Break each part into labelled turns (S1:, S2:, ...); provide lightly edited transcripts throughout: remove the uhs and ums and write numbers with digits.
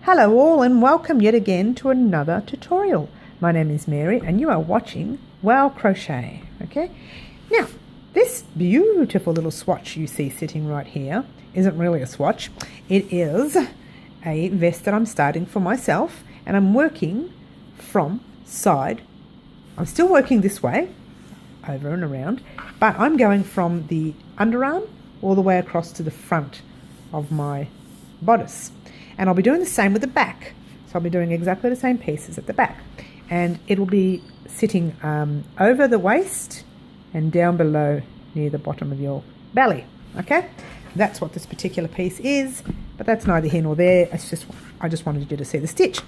S1: Hello all and welcome yet again to another tutorial. My name is Mary and you are watching Wow Crochet. Okay, now this beautiful little swatch you see sitting right here isn't really a swatch. It is a vest that I'm starting for myself, and I'm working from side. I'm still working this way, over and around, but I'm going from the underarm all the way across to the front of my bodice. And I'll be doing the same with the back. So I'll be doing exactly the same pieces at the back. And it'll be sitting over the waist and down below near the bottom of your belly. Okay? That's what this particular piece is, but that's neither here nor there. I just wanted you to see the stitch.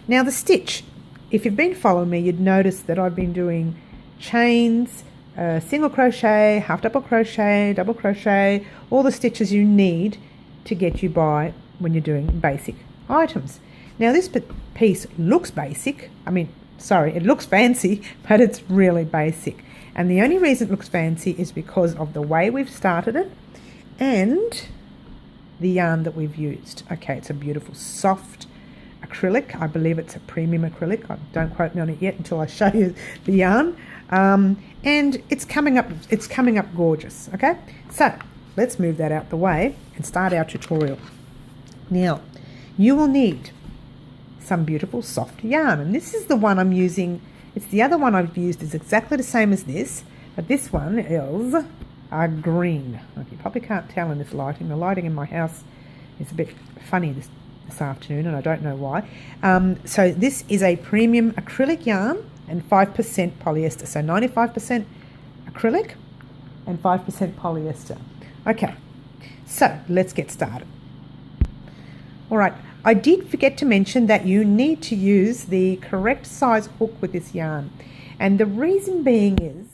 S1: Now the stitch, if you've been following me, you'd notice that I've been doing chains, single crochet, half double crochet, all the stitches you need to get you by when you're doing basic items. Now this piece looks basic, it looks fancy, but it's really basic. And the only reason it looks fancy is because of the way we've started it and the yarn that we've used. Okay, it's a beautiful soft acrylic. I believe it's a premium acrylic. Don't quote me on it yet until I show you the yarn. And it's coming up gorgeous. Okay, so let's move that out the way and start our tutorial. Now, you will need some beautiful soft yarn, and this is the one I'm using. It's the other one I've used is exactly the same as this, but this one is a green. You probably can't tell in this lighting. The lighting in my house is a bit funny this afternoon, and I don't know why. So this is a premium acrylic yarn and 5% polyester. So 95% acrylic and 5% polyester. Okay, so let's get started. All right, I did forget to mention that you need to use the correct size hook with this yarn. And the reason being is,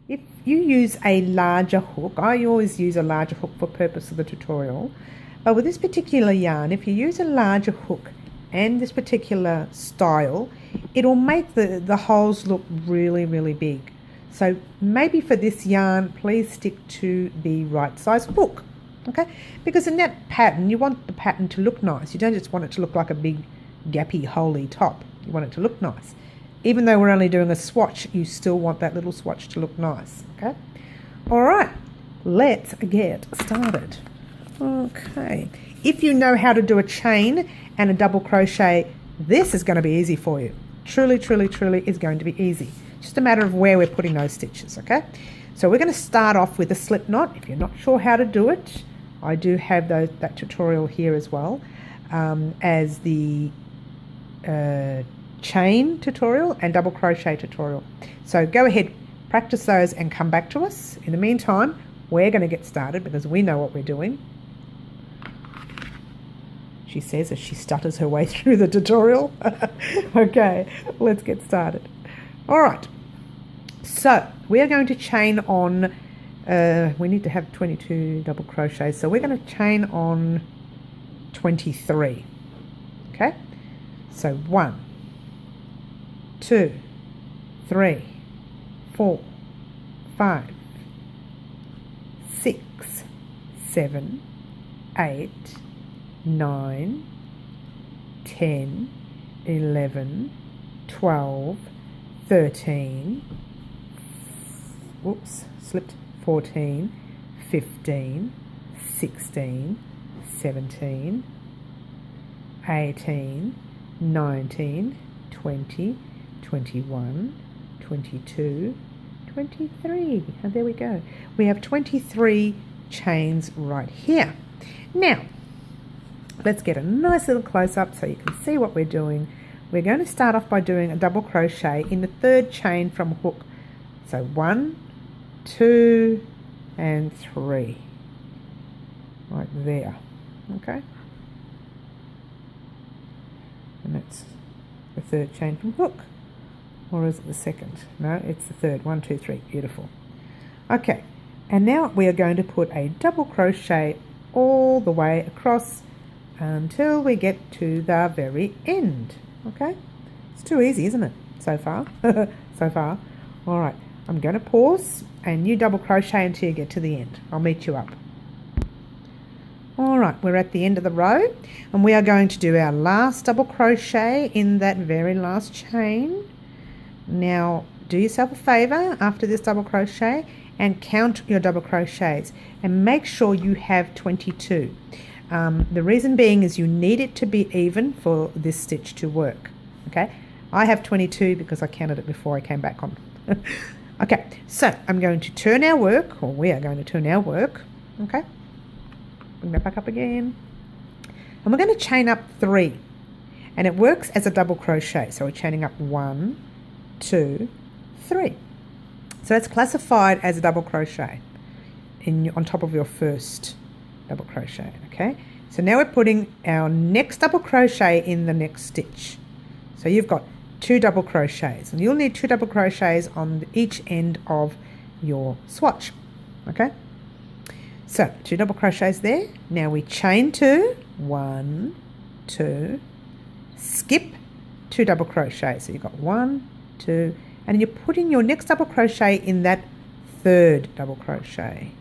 S1: if you use a larger hook, I always use a larger hook for purpose of the tutorial, but with this particular yarn, if you use a larger hook and this particular style, it'll make the holes look really, really big. So maybe for this yarn, please stick to the right size hook. Okay, because in that pattern, you want the pattern to look nice. You don't just want it to look like a big gappy holy top. You want it to look nice. Even though we're only doing a swatch, you still want that little swatch to look nice. Okay, all right, let's get started. Okay, if you know how to do a chain and a double crochet, this is going to be easy for you. Truly, truly, truly is going to be easy. Just a matter of where we're putting those stitches. Okay, so we're going to start off with a slip knot. If you're not sure how to do it, I do have that tutorial here as well as the chain tutorial and double crochet tutorial. So go ahead, practice those and come back to us. In the meantime, we're going to get started because we know what we're doing. She says as she stutters her way through the tutorial. Okay, let's get started. All right, so we are going to chain on we need to have 22 double crochets, so we're going to chain on 23. Okay, so 1, 2, 3, 4, 5, 6, 7, 8, 9, 10, 11, 12, 13, whoops, slipped, 14, 15, 16, 17, 18, 19, 20, 21, 22, 23. And there we go. We have 23 chains right here. Now, let's get a nice little close-up so you can see what we're doing. We're going to start off by doing a double crochet in the third chain from hook. So 1, 2 and 3 right there. Okay, and that's the third chain from hook, or is it the second? No, it's the third. 1, 2, 3. Beautiful. Okay, and now we are going to put a double crochet all the way across until we get to the very end. Okay, it's too easy, isn't it, so far? So far. All right, I'm going to pause and you double crochet until you get to the end. I'll meet you up. All right, we're at the end of the row and we are going to do our last double crochet in that very last chain. Now do yourself a favor after this double crochet and count your double crochets and make sure you have 22. The reason being is you need it to be even for this stitch to work. Okay, I have 22 because I counted it before I came back on. Okay, so I'm going to turn our work, or we are going to turn our work. Okay, bring that back up again, and we're going to chain up 3, and it works as a double crochet. So we're chaining up 1, 2, 3. So that's classified as a double crochet on top of your first double crochet. Okay, so now we're putting our next double crochet in the next stitch. So you've got 2 double crochets, and you'll need 2 double crochets on each end of your swatch. Okay, so 2 double crochets there. Now we chain 2, 1, 2, skip 2 double crochets. So you've got 1, 2, and you're putting your next double crochet in that 3rd double crochet.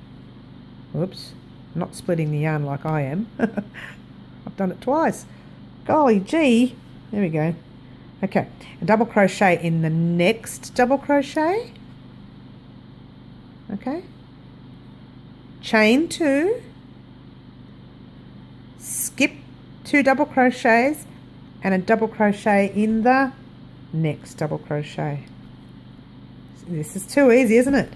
S1: Oops, not splitting the yarn like I am. I've done it twice. Golly gee, there we go. Okay, a double crochet in the next double crochet. Okay, chain 2, skip 2 double crochets and a double crochet in the next double crochet. This is too easy, isn't it?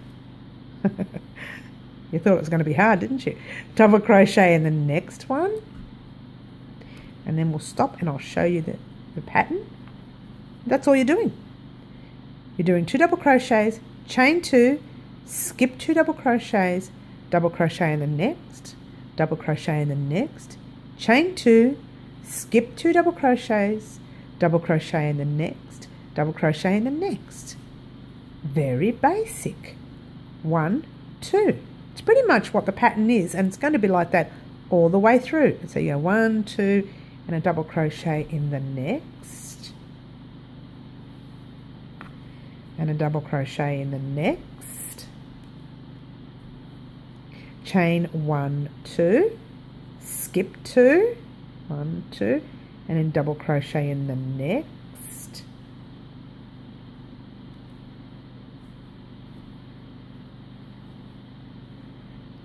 S1: You thought it was going to be hard, didn't you? Double crochet in the next one, and then we'll stop and I'll show you the pattern. That's all you're doing. You're doing 2 double crochets, chain 2, skip 2 double crochets, double crochet in the next, double crochet in the next, chain 2, skip 2 double crochets, double crochet in the next, double crochet in the next. Very basic. 1, 2. It's pretty much what the pattern is, and it's going to be like that all the way through. So you go 1, 2, and a double crochet in the next, and a double crochet in the next, chain 1, 2, skip 2, 1, 2, and then double crochet in the next,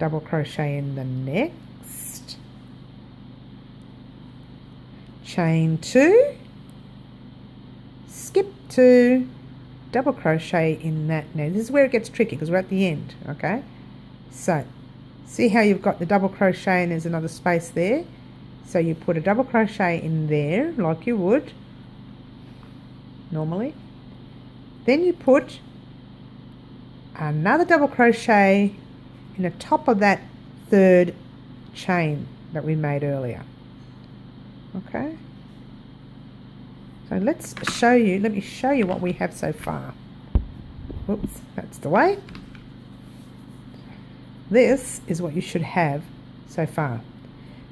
S1: double crochet in the next, chain 2, skip 2, double crochet in that. Now this is where it gets tricky because we're at the end. Okay, so see how you've got the double crochet and there's another space there, so you put a double crochet in there like you would normally, then you put another double crochet in the top of that 3rd chain that we made earlier. Okay, so let me show you what we have so far. Oops, that's the way. This is what you should have so far.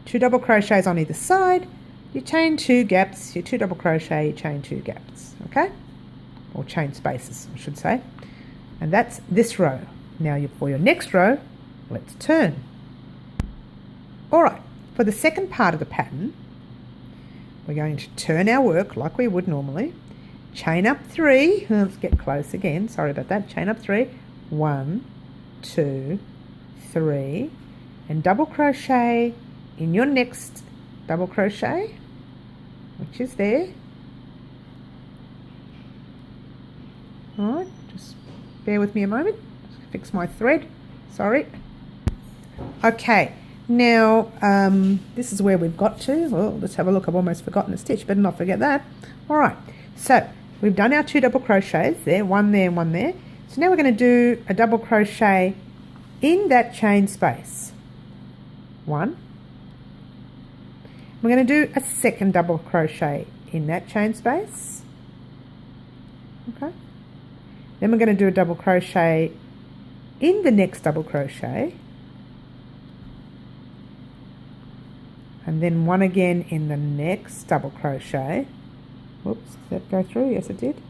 S1: 2 double crochets on either side, you chain 2 gaps, you 2 double crochet, you chain 2 gaps, okay? Or chain spaces, I should say. And that's this row. Now for your next row, let's turn. All right, for the second part of the pattern, we're going to turn our work like we would normally. Chain up 3, let's get close again, sorry about that. Chain up 3, 1, 2, 3, and double crochet in your next double crochet, which is there. All right, just bear with me a moment, fix my thread, sorry. Okay, now this is where we've got to. Well, let's have a look. I've almost forgotten a stitch, better not forget that. All right, so we've done our 2 double crochets there, one there and one there. So now we're going to do a double crochet in that chain space. 1. We're going to do a second double crochet in that chain space. Okay. Then we're going to do a double crochet in the next double crochet. And then one again in the next double crochet. Whoops, did that go through? Yes, it did.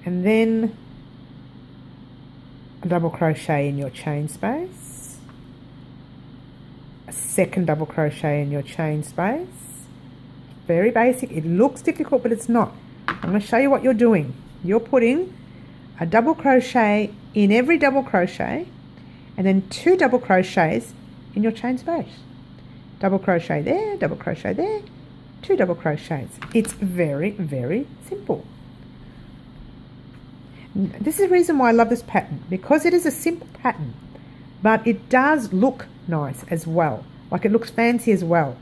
S1: And then a double crochet in your chain space. a second double crochet in your chain space. Very basic. It looks difficult, but it's not. I'm going to show you what you're doing. You're putting a double crochet in every double crochet and then 2 double crochets in your chain space. Double crochet there, 2 double crochets. It's very, very simple. This is the reason why I love this pattern, because it is a simple pattern, but it does look nice as well. Like, it looks fancy as well.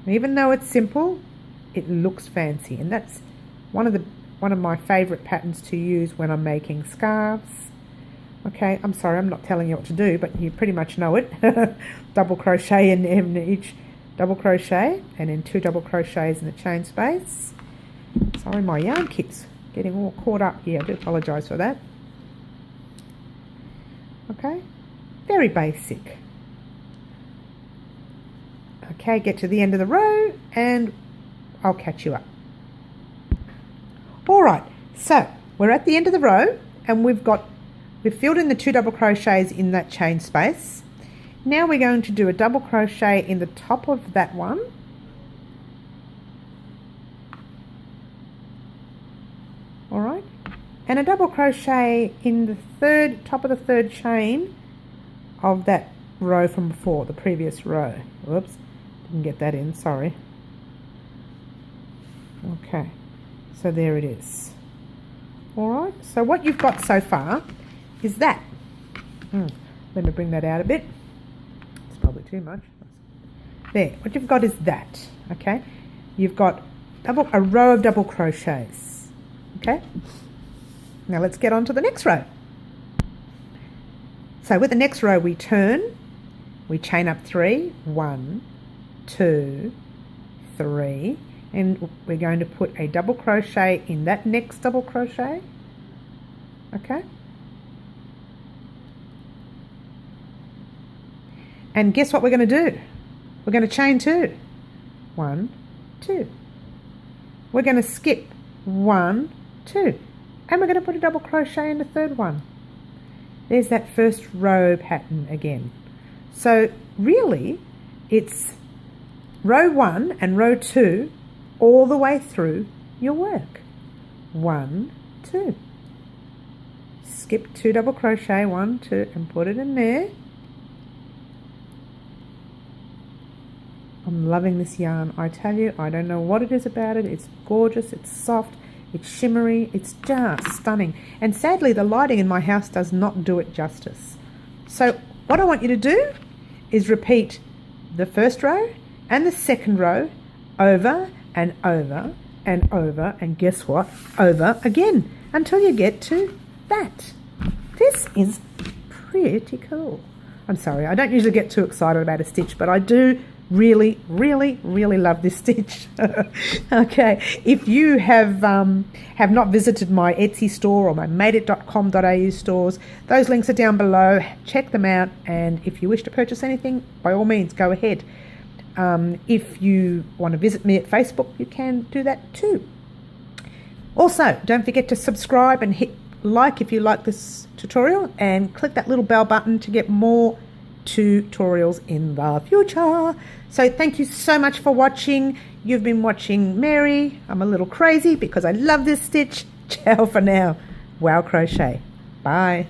S1: Even though it's simple, it looks fancy, and that's one of my favorite patterns to use when I'm making scarves. Okay, I'm sorry, I'm not telling you what to do, but you pretty much know it. Double crochet in each double crochet, and then 2 double crochets in the chain space. Sorry, my yarn keeps getting all caught up here. I do apologise for that. Okay, very basic. Okay, get to the end of the row and I'll catch you up. Alright, so we're at the end of the row and we've filled in the 2 double crochets in that chain space. Now we're going to do a double crochet in the top of that one. Alright, and a double crochet in the top of the third chain of that row from before, the previous row. Whoops, didn't get that in, sorry. Okay, so there it is. Alright, so what you've got so far is that. Let me bring that out a bit. It's probably too much. There, what you've got is that. Okay, you've got a row of double crochets. Okay, now let's get on to the next row. So with the next row we turn, we chain up 3, 1, 2, 3, and we're going to put a double crochet in that next double crochet. Okay, and guess what we're going to do? We're going to chain 2, 1, 2. We're going to skip 1, 2, and we're going to put a double crochet in the third one. There's that first row pattern again. So really it's row 1 and row 2 all the way through your work. 1, 2, skip 2 double crochet, 1, 2, and put it in there. I'm loving this yarn, I tell you. I don't know what it is about it. It's gorgeous, it's soft, it's shimmery, it's just stunning. And sadly, the lighting in my house does not do it justice. So what I want you to do is repeat the first row and the second row over and over and over, and guess what? Over again, until you get to that. This is pretty cool. I'm sorry, I don't usually get too excited about a stitch, but I do really, really, really love this stitch. Okay, if you have not visited my Etsy store or my madeit.com.au stores, those links are down below. Check them out, and if you wish to purchase anything, by all means, go ahead. If you want to visit me at Facebook, you can do that too. Also, don't forget to subscribe and hit like if you like this tutorial, and click that little bell button to get more tutorials in the future. So thank you so much for watching. You've been watching Mary. I'm a little crazy because I love this stitch. Ciao for now. Wow Crochet. Bye.